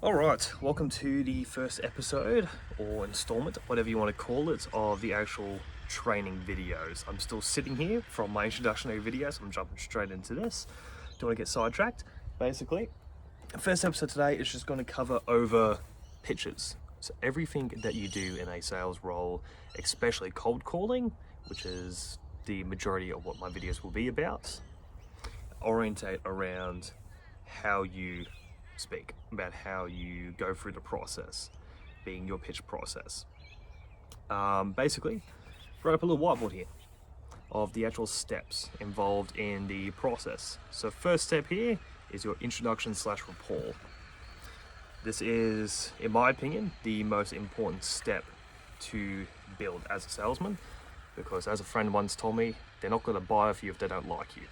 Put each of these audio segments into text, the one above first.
Alright, welcome to the first episode, or installment, whatever you want to call it, of the actual training videos. I'm still sitting here from my introductory video, so I'm jumping straight into this. Don't want to get sidetracked. Basically, the first episode today is just going to cover over pitches. So everything that you do in a sales role, especially cold calling, which is the majority of what my videos will be about, orientate around how you speak, about how you go through the process, being your pitch process. Basically, wrote up a little whiteboard here of the actual steps involved in the process. So first step here is your introduction / rapport. This is, in my opinion, the most important step to build as a salesman, because as a friend once told me, they're not going to buy off you if they don't like you.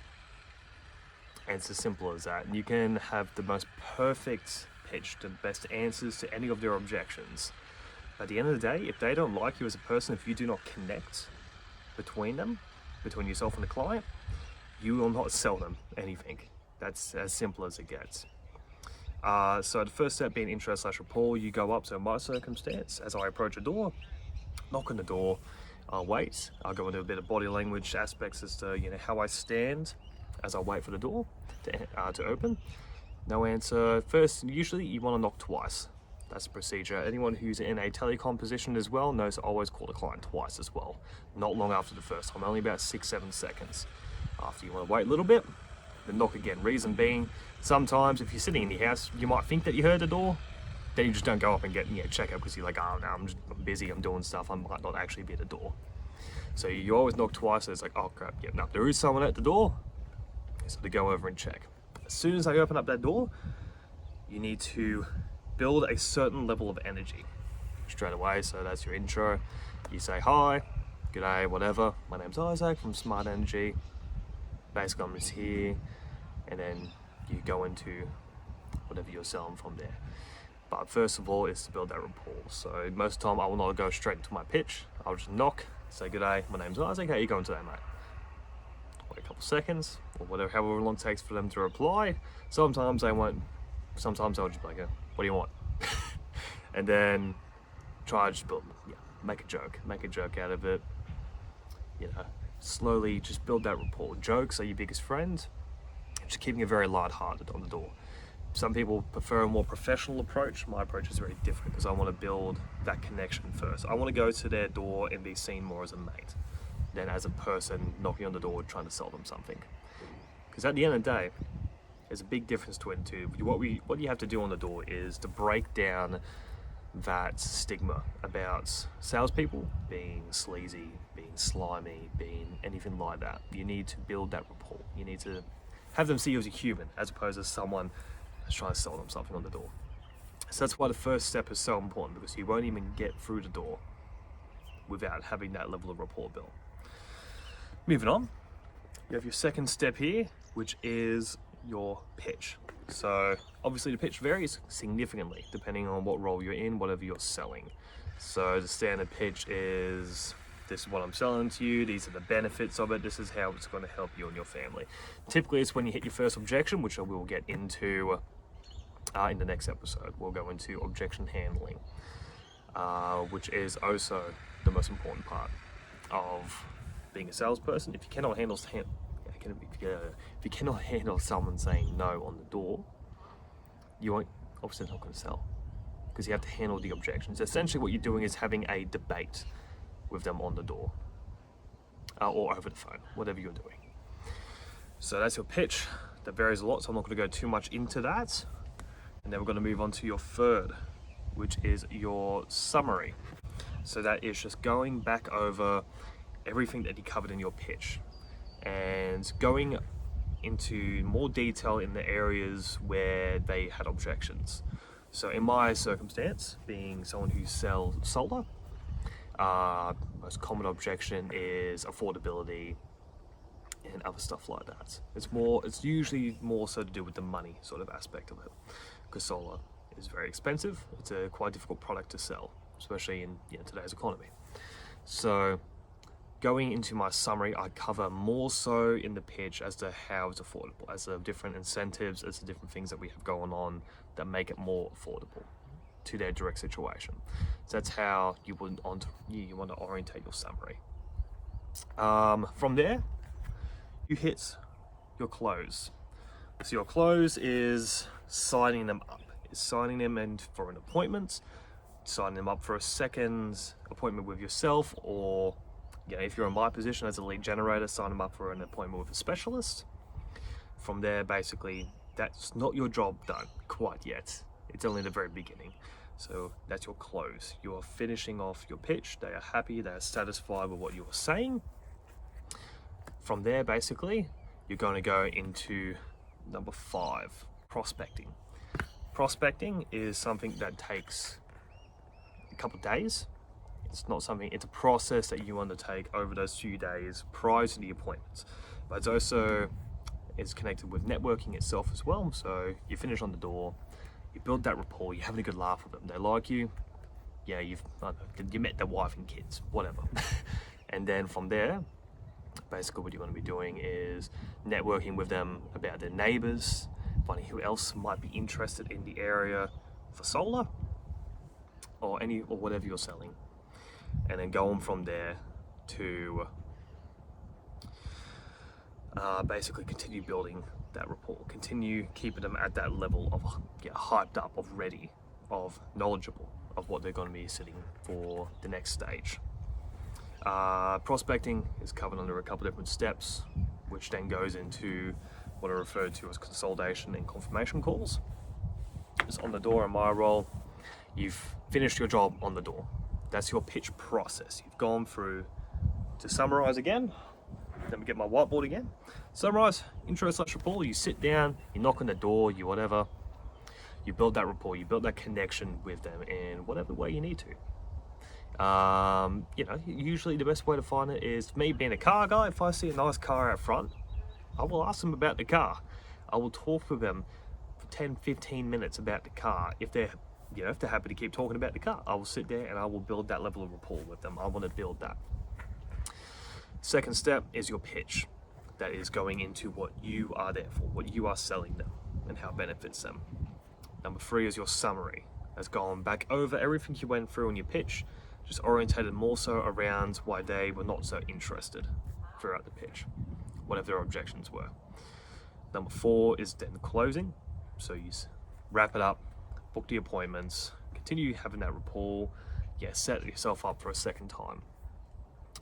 And it's as simple as that. You can have the most perfect pitch, the best answers to any of their objections. But at the end of the day, if they don't like you as a person, if you do not connect between them, between yourself and the client, you will not sell them anything. That's as simple as it gets. So the first step being intro / rapport, you go up. So in my circumstance, as I approach a door, knock on the door, I'll wait. I'll go into a bit of body language aspects as to how I stand as I wait for the door to open. No answer. First, usually you want to knock twice. That's the procedure. Anyone who's in a telecom position as well knows to always call the client twice as well. Not long after the first time, only about 6-7 seconds. After you want to wait a little bit, then knock again. Reason being, sometimes if you're sitting in your house, you might think that you heard the door, then you just don't go up and get check up because you're like, oh no, I'm busy, I'm doing stuff, I might not actually be at the door. So you always knock twice, so it's like, oh crap, yeah, no, there is someone at the door, so to go over and check. As soon as I open up that door, you need to build a certain level of energy straight away. So that's your intro. You say hi, g'day, whatever. My name's Isaac from Smart Energy. Basically, I'm just here, and then you go into whatever you're selling from there. But first of all, is to build that rapport. So most of the time, I will not go straight into my pitch. I'll just knock, say g'day, my name's Isaac. How you going today, mate? Wait a couple seconds, or whatever, however long it takes for them to reply. Sometimes they won't. Sometimes I'll just be like, what do you want? And then try to just build, make a joke out of it. Slowly just build that rapport. Jokes are your biggest friend. Just keeping it very light-hearted on the door. Some people prefer a more professional approach. My approach is very different because I want to build that connection first. I want to go to their door and be seen more as a mate than as a person knocking on the door trying to sell them something. Because at the end of the day, there's a big difference between the two. What you have to do on the door is to break down that stigma about salespeople being sleazy, being slimy, being anything like that. You need to build that rapport. You need to have them see you as a human as opposed to someone that's trying to sell them something on the door. So that's why the first step is so important, because you won't even get through the door without having that level of rapport built. Moving on, you have your second step here, which is your pitch. So obviously the pitch varies significantly depending on what role you're in, whatever you're selling. So the standard pitch is, this is what I'm selling to you, these are the benefits of it, this is how it's going to help you and your family. Typically it's when you hit your first objection, which I will get into in the next episode. We'll go into objection handling, which is also the most important part of being a salesperson. If you cannot handle someone saying no on the door, you won't, obviously not going to sell, because you have to handle the objections. Essentially what you're doing is having a debate with them on the door or over the phone, whatever you're doing. So that's your pitch. That varies a lot, so I'm not going to go too much into that. And then we're going to move on to your third, which is your summary. So that is just going back over everything that you covered in your pitch and going into more detail in the areas where they had objections. So in my circumstance, being someone who sells solar, most common objection is affordability and other stuff like that. It's usually more so to do with the money sort of aspect of it, because solar is very expensive. It's a quite difficult product to sell, especially in today's economy. So Going into my summary, I cover more so in the pitch as to how it's affordable, as the different incentives, as the different things that we have going on that make it more affordable to their direct situation. So that's how you want to orientate your summary. From there, you hit your close. So your close is signing them up. It's signing them in for an appointment, signing them up for a second appointment with yourself, or if you're in my position as a lead generator, sign them up for an appointment with a specialist. From there, basically, that's not your job done quite yet. It's only the very beginning. So that's your close. You are finishing off your pitch. They are happy, they are satisfied with what you are saying. From there, basically, you're going to go into number 5, prospecting. Prospecting is something that takes a couple of days. It's not something, it's a process that you undertake over those few days prior to the appointments. But it's also is connected with networking itself as well. So you finish on the door, you build that rapport, you're having a good laugh with them, they like you, yeah, you met their wife and kids, whatever. And then from there, basically what you want to be doing is networking with them about their neighbors, finding who else might be interested in the area for solar or whatever you're selling, and then go on from there to basically continue building that rapport, continue keeping them at that level of hyped up, of ready, of knowledgeable of what they're going to be sitting for the next stage. Prospecting is covered under a couple of different steps, which then goes into what are referred to as consolidation and confirmation calls. It's on the door in my role. You've finished your job on the door. That's your pitch process. You've gone through, to summarize again, let me get my whiteboard again. Summarize, intro / rapport, you sit down, you knock on the door, you whatever, you build that rapport, you build that connection with them in whatever way you need to. Usually the best way to find it is, me being a car guy, if I see a nice car out front, I will ask them about the car. I will talk with them for 10-15 minutes about the car. If they're happy to keep talking about the car, I will sit there and I will build that level of rapport with them. I want to build that. Second step is your pitch. That is going into what you are there for, what you are selling them, and how it benefits them. Number 3 is your summary. That's gone back over everything you went through in your pitch, just orientated more so around why they were not so interested throughout the pitch, whatever their objections were. Number 4 is then closing. So you wrap it up, book the appointments, continue having that rapport, set yourself up for a second time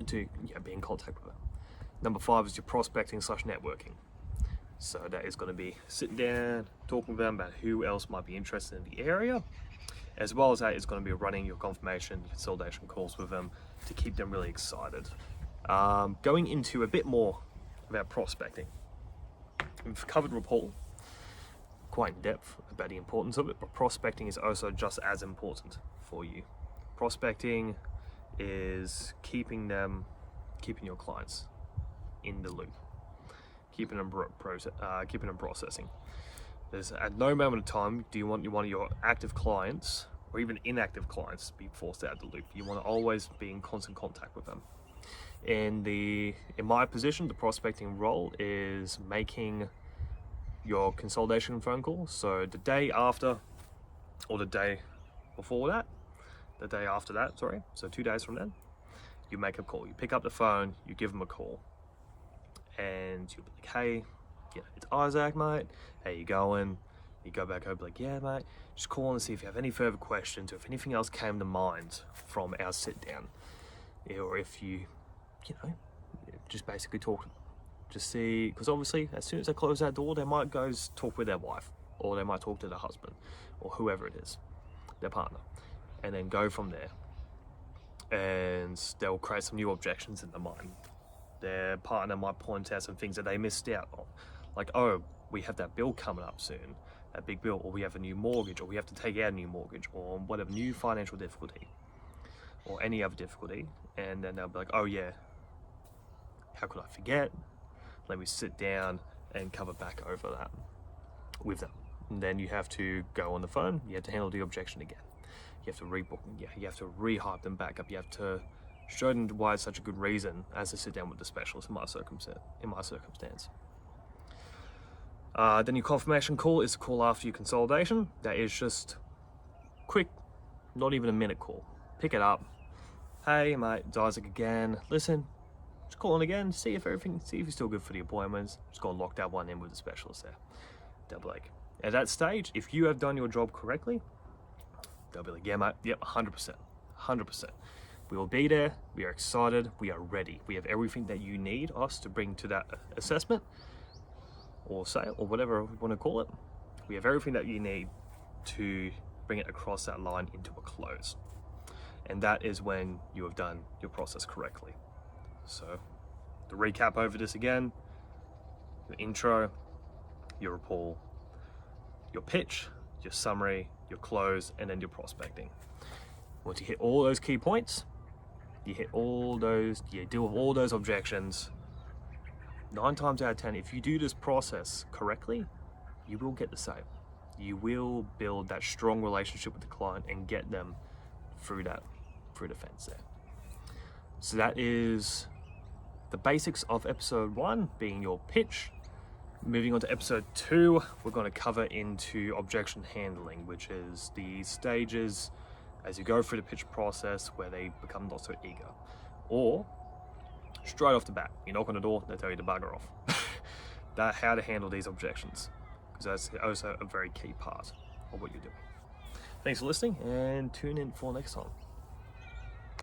to be in contact with them. Number 5 is your prospecting / networking. So that is going to be sitting down, talking with them about who else might be interested in the area, as well as that is going to be running your confirmation, consolidation calls with them to keep them really excited. Going into a bit more about prospecting. We've covered rapport quite in depth about the importance of it, but prospecting is also just as important for you. Prospecting is keeping your clients in the loop, keeping them processing. There's at no moment of time do you want one of your active clients or even inactive clients to be forced out of the loop. You want to always be in constant contact with them. In my position, the prospecting role is making your consolidation phone call. So the day after, or the day before that, so 2 days from then, you make a call. You pick up the phone, you give them a call, and you'll be like, hey, it's Isaac, mate. How you going? You go back over, like, yeah, mate, just call and see if you have any further questions or if anything else came to mind from our sit down. Or if you just basically talk, just see, because obviously as soon as they close that door, they might go talk with their wife, or they might talk to their husband, or whoever it is, their partner, and then go from there. And they'll create some new objections in their mind. Their partner might point out some things that they missed out on, like, oh, we have that bill coming up soon, that big bill, or we have a new mortgage, or we have to take out a new mortgage, or whatever, new financial difficulty, or any other difficulty. And then they'll be like, oh yeah, how could I forget? Let me sit down and cover back over that with them. And then you have to go on the phone, you have to handle the objection again. You have to rebook, you have to re-hype them back up, you have to straight into why it's such a good reason as to sit down with the specialist in my circumstance. Then your confirmation call is the call after your consolidation. That is just quick, not even a minute call. Pick it up. Hey mate, it's Isaac again. Listen, just calling again, see if you're still good for the appointments. Just gonna lock that one in with the specialist there. They'll be like, at that stage, if you have done your job correctly, they'll be like, yeah mate, yep, 100%, 100%. We will be there, we are excited, we are ready. We have everything that you need us to bring to that assessment or sale or whatever we want to call it. We have everything that you need to bring it across that line into a close. And that is when you have done your process correctly. So to recap over this again, your intro, your rapport, your pitch, your summary, your close, and then your prospecting. Once you hit all those key points, you deal with all those objections, 9 times out of 10, if you do this process correctly, you will get the sale. You will build that strong relationship with the client and get them through the fence there. So that is the basics of episode 1, being your pitch. Moving on to episode 2, we're going to cover into objection handling, which is the stages as you go through the pitch process where they become not so eager. Or straight off the bat, you knock on the door, they tell you to bugger off. How to handle these objections, because that's also a very key part of what you're doing. Thanks for listening, and tune in for next time.